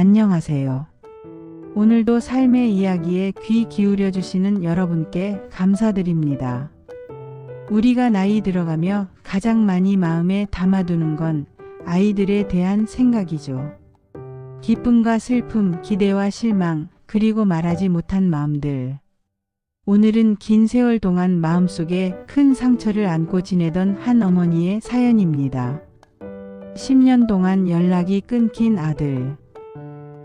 안녕하세요. 오늘도 삶의 이야기에 귀 기울여 주시는 여러분께 감사드립니다. 우리가 나이 들어가며 가장 많이 마음에 담아두는 건 아이들에 대한 생각이죠. 기쁨과 슬픔, 기대와 실망, 그리고 말하지 못한 마음들. 오늘은 긴 세월 동안 마음속에 큰 상처를 안고 지내던 한 어머니의 사연입니다. 10년 동안 연락이 끊긴 아들.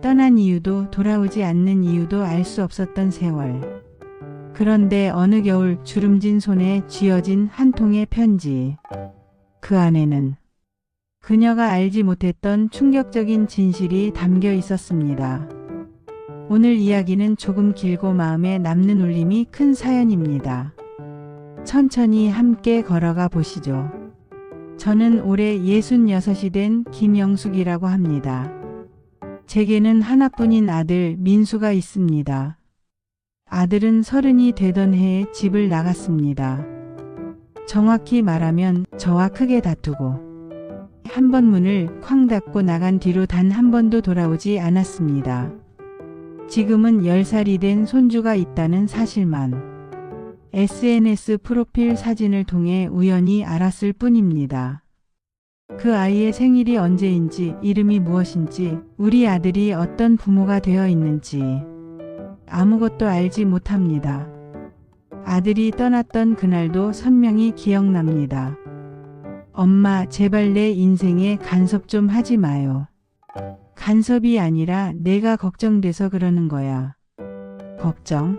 떠난 이유도 돌아오지 않는 이유도 알 수 없었던 세월. 그런데 어느 겨울 주름진 손에 쥐어진 한 통의 편지. 그 안에는 그녀가 알지 못했던 충격적인 진실이 담겨 있었습니다. 오늘 이야기는 조금 길고 마음에 남는 울림이 큰 사연입니다. 천천히 함께 걸어가 보시죠. 저는 올해 66이 된 김영숙이라고 합니다. 제게는 하나뿐인 아들 민수가 있습니다. 아들은 30이 되던 해에 집을 나갔습니다. 정확히 말하면 저와 크게 다투고 한 번 문을 쾅 닫고 나간 뒤로 단 한 번도 돌아오지 않았습니다. 지금은 10살이 된 손주가 있다는 사실만 SNS 프로필 사진을 통해 우연히 알았을 뿐입니다. 그 아이의 생일이 언제인지, 이름이 무엇인지, 우리 아들이 어떤 부모가 되어 있는지 아무것도 알지 못합니다. 아들이 떠났던 그날도 선명히 기억납니다. 엄마, 제발 내 인생에 간섭 좀 하지 마요. 간섭이 아니라 내가 걱정돼서 그러는 거야. 걱정?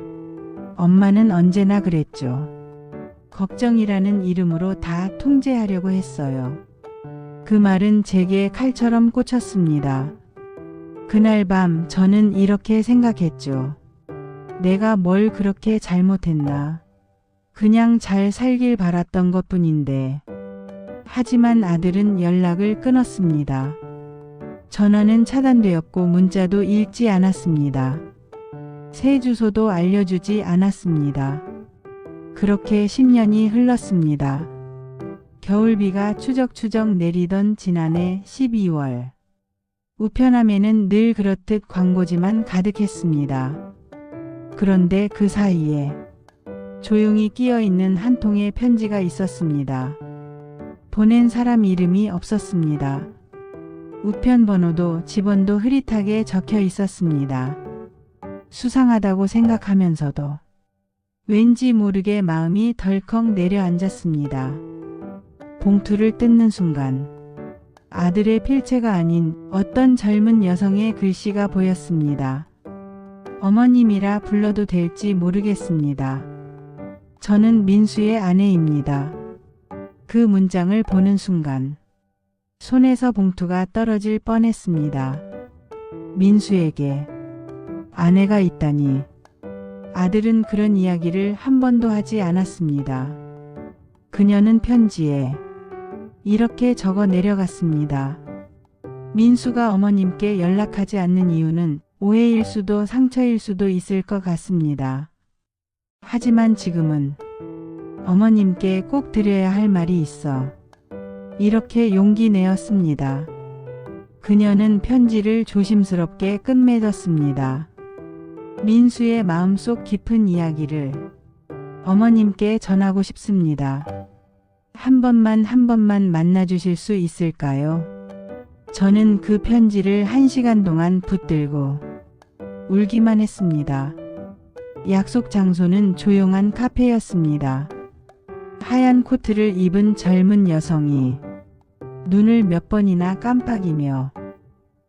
엄마는 언제나 그랬죠. 걱정이라는 이름으로 다 통제하려고 했어요. 그 말은 제게 칼처럼 꽂혔습니다. 그날 밤 저는 이렇게 생각했죠. 내가 뭘 그렇게 잘못했나. 그냥 잘 살길 바랐던 것뿐인데. 하지만 아들은 연락을 끊었습니다. 전화는 차단되었고 문자도 읽지 않았습니다. 새 주소도 알려주지 않았습니다. 그렇게 10년이 흘렀습니다. 겨울비가 추적추적 내리던 지난해 12월. 우편함에는 늘 그렇듯 광고지만 가득했습니다. 그런데 그 사이에 조용히 끼어있는 한 통의 편지가 있었습니다. 보낸 사람 이름이 없었습니다. 우편 번호도 지번도 흐릿하게 적혀 있었습니다. 수상하다고 생각하면서도 왠지 모르게 마음이 덜컥 내려앉았습니다. 봉투를 뜯는 순간 아들의 필체가 아닌 어떤 젊은 여성의 글씨가 보였습니다. 어머님이라 불러도 될지 모르겠습니다. 저는 민수의 아내입니다. 그 문장을 보는 순간 손에서 봉투가 떨어질 뻔했습니다. 민수에게 아내가 있다니. 아들은 그런 이야기를 한 번도 하지 않았습니다. 그녀는 편지에 이렇게 적어 내려갔습니다. 민수가 어머님께 연락하지 않는 이유는 오해일 수도 상처일 수도 있을 것 같습니다. 하지만 지금은 어머님께 꼭 드려야 할 말이 있어. 이렇게 용기 내었습니다. 그녀는 편지를 조심스럽게 끝맺었습니다. 민수의 마음속 깊은 이야기를 어머님께 전하고 싶습니다. 한 번만 만나주실 수 있을까요? 저는 그 편지를 1시간 동안 붙들고 울기만 했습니다. 약속 장소는 조용한 카페였습니다. 하얀 코트를 입은 젊은 여성이 눈을 몇 번이나 깜빡이며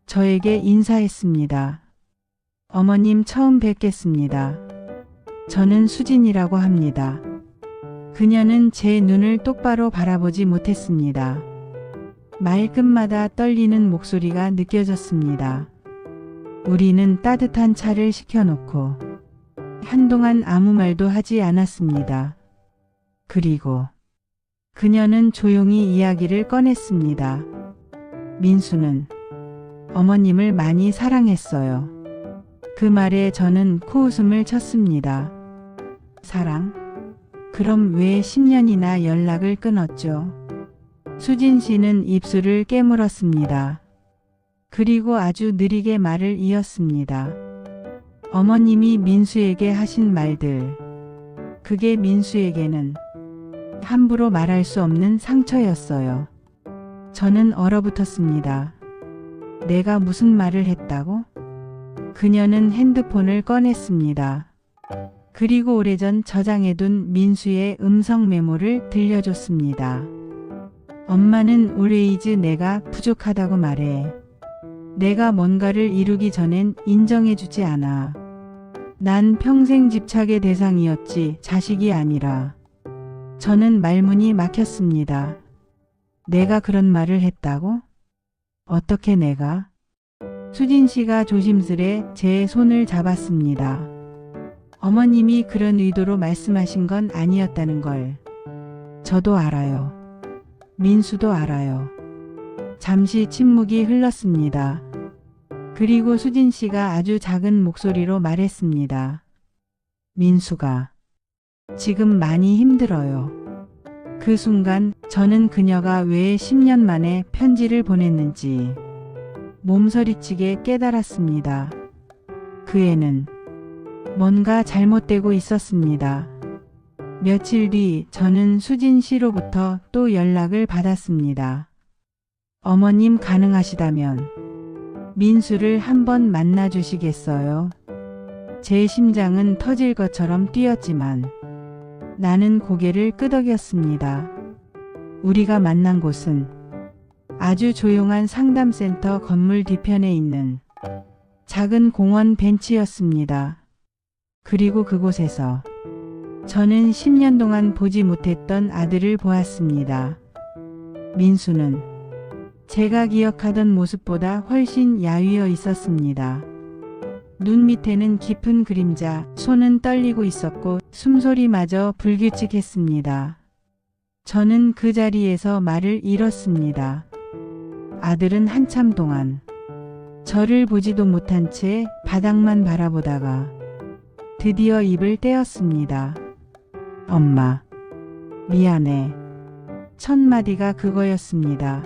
저에게 인사했습니다. 어머님 처음 뵙겠습니다. 저는 수진이라고 합니다. 그녀는 제 눈을 똑바로 바라보지 못했습니다. 말끝마다 떨리는 목소리가 느껴졌습니다. 우리는 따뜻한 차를 시켜놓고 한동안 아무 말도 하지 않았습니다. 그리고 그녀는 조용히 이야기를 꺼냈습니다. 민수는 어머님을 많이 사랑했어요. 그 말에 저는 코웃음을 쳤습니다. 사랑? 그럼 왜 10년이나 연락을 끊었죠? 수진 씨는 입술을 깨물었습니다. 그리고 아주 느리게 말을 이었습니다. 어머님이 민수에게 하신 말들. 그게 민수에게는 함부로 말할 수 없는 상처였어요. 저는 얼어붙었습니다. 내가 무슨 말을 했다고? 그녀는 핸드폰을 꺼냈습니다. 그리고 오래전 저장해둔 민수의 음성 메모를 들려줬습니다. 엄마는 always 내가 부족하다고 말해. 내가 뭔가를 이루기 전엔 인정해주지 않아. 난 평생 집착의 대상이었지 자식이 아니라. 저는 말문이 막혔습니다. 내가 그런 말을 했다고? 어떻게 내가? 수진 씨가 조심스레 제 손을 잡았습니다. 어머님이 그런 의도로 말씀하신 건 아니었다는 걸. 저도 알아요. 민수도 알아요. 잠시 침묵이 흘렀습니다. 그리고 수진 씨가 아주 작은 목소리로 말했습니다. 민수가 지금 많이 힘들어요. 그 순간 저는 그녀가 왜 10년 만에 편지를 보냈는지 몸서리치게 깨달았습니다. 그 애는 뭔가 잘못되고 있었습니다. 며칠 뒤 저는 수진 씨로부터 또 연락을 받았습니다. 어머님 가능하시다면 민수를 한번 만나주시겠어요? 제 심장은 터질 것처럼 뛰었지만 나는 고개를 끄덕였습니다. 우리가 만난 곳은 아주 조용한 상담센터 건물 뒤편에 있는 작은 공원 벤치였습니다. 그리고 그곳에서 저는 10년 동안 보지 못했던 아들을 보았습니다. 민수는 제가 기억하던 모습보다 훨씬 야위어 있었습니다. 눈 밑에는 깊은 그림자, 손은 떨리고 있었고 숨소리마저 불규칙했습니다. 저는 그 자리에서 말을 잃었습니다. 아들은 한참 동안 저를 보지도 못한 채 바닥만 바라보다가 드디어 입을 떼었습니다. 엄마, 미안해. 첫 마디가 그거였습니다.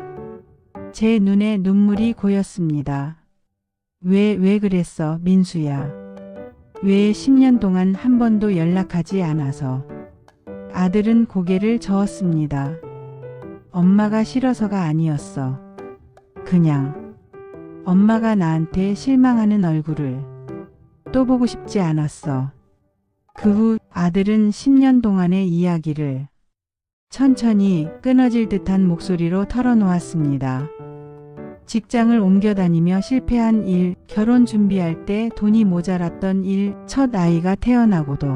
제 눈에 눈물이 고였습니다. 왜 그랬어, 민수야? 왜 10년 동안 한 번도 연락하지 않아서? 아들은 고개를 저었습니다. 엄마가 싫어서가 아니었어. 그냥 엄마가 나한테 실망하는 얼굴을 또 보고 싶지 않았어. 그 후 아들은 10년 동안의 이야기를 천천히 끊어질 듯한 목소리로 털어놓았습니다. 직장을 옮겨 다니며 실패한 일, 결혼 준비할 때 돈이 모자랐던 일, 첫 아이가 태어나고도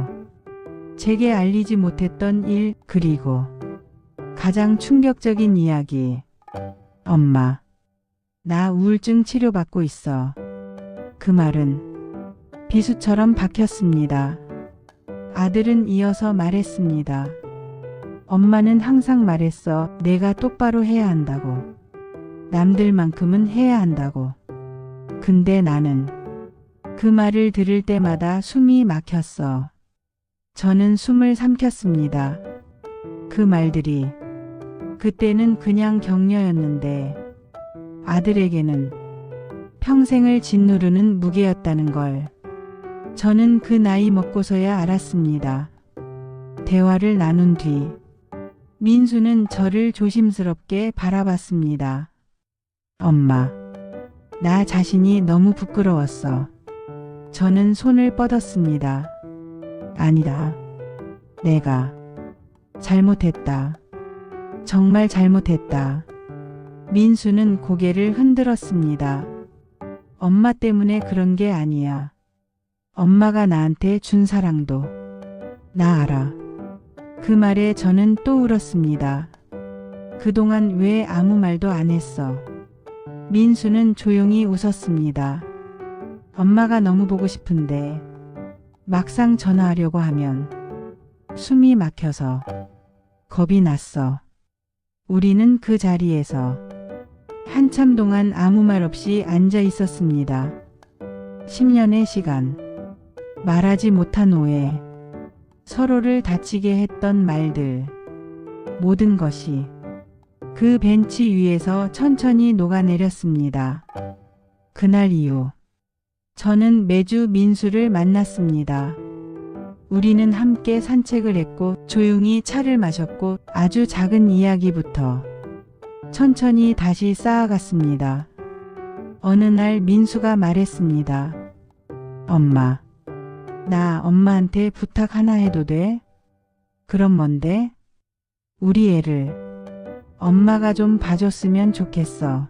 제게 알리지 못했던 일, 그리고 가장 충격적인 이야기. 엄마, 나 우울증 치료받고 있어. 그 말은 비수처럼 박혔습니다. 아들은 이어서 말했습니다. 엄마는 항상 말했어. 내가 똑바로 해야 한다고. 남들만큼은 해야 한다고. 근데 나는 그 말을 들을 때마다 숨이 막혔어. 저는 숨을 삼켰습니다. 그 말들이 그때는 그냥 격려였는데 아들에게는 평생을 짓누르는 무게였다는 걸 저는 그 나이 먹고서야 알았습니다. 대화를 나눈 뒤 민수는 저를 조심스럽게 바라봤습니다. 엄마, 나 자신이 너무 부끄러웠어. 저는 손을 뻗었습니다. 아니다. 내가 잘못했다. 정말 잘못했다. 민수는 고개를 흔들었습니다. 엄마 때문에 그런 게 아니야. 엄마가 나한테 준 사랑도 나 알아. 그 말에 저는 또 울었습니다. 그동안 왜 아무 말도 안 했어? 민수는 조용히 웃었습니다. 엄마가 너무 보고 싶은데 막상 전화하려고 하면 숨이 막혀서 겁이 났어. 우리는 그 자리에서 한참 동안 아무 말 없이 앉아 있었습니다. 10년의 시간, 말하지 못한 오해, 서로를 다치게 했던 말들, 모든 것이 그 벤치 위에서 천천히 녹아내렸습니다. 그날 이후 저는 매주 민수를 만났습니다. 우리는 함께 산책을 했고 조용히 차를 마셨고 아주 작은 이야기부터 천천히 다시 쌓아갔습니다. 어느 날 민수가 말했습니다. 엄마, 나 엄마한테 부탁 하나 해도 돼? 그럼 뭔데? 우리 애를 엄마가 좀 봐줬으면 좋겠어.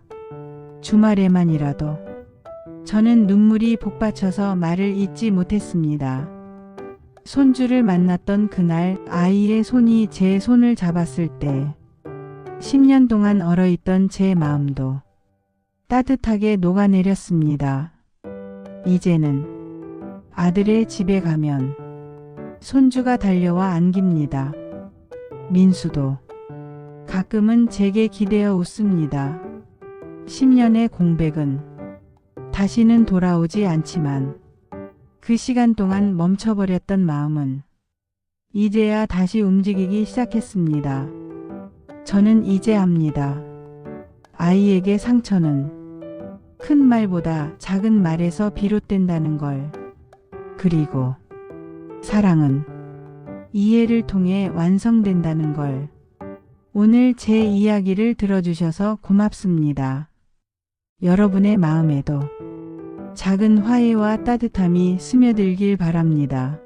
주말에만이라도. 저는 눈물이 복받쳐서 말을 잇지 못했습니다. 손주를 만났던 그날 아이의 손이 제 손을 잡았을 때 10년 동안 얼어있던 제 마음도 따뜻하게 녹아내렸습니다. 이제는 아들의 집에 가면 손주가 달려와 안깁니다. 민수도 가끔은 제게 기대어 웃습니다. 10년의 공백은 다시는 돌아오지 않지만 그 시간 동안 멈춰버렸던 마음은 이제야 다시 움직이기 시작했습니다. 저는 이제 압니다. 아이에게 상처는 큰 말보다 작은 말에서 비롯된다는 걸. 그리고 사랑은 이해를 통해 완성된다는 걸. 오늘 제 이야기를 들어주셔서 고맙습니다. 여러분의 마음에도 작은 화해와 따뜻함이 스며들길 바랍니다.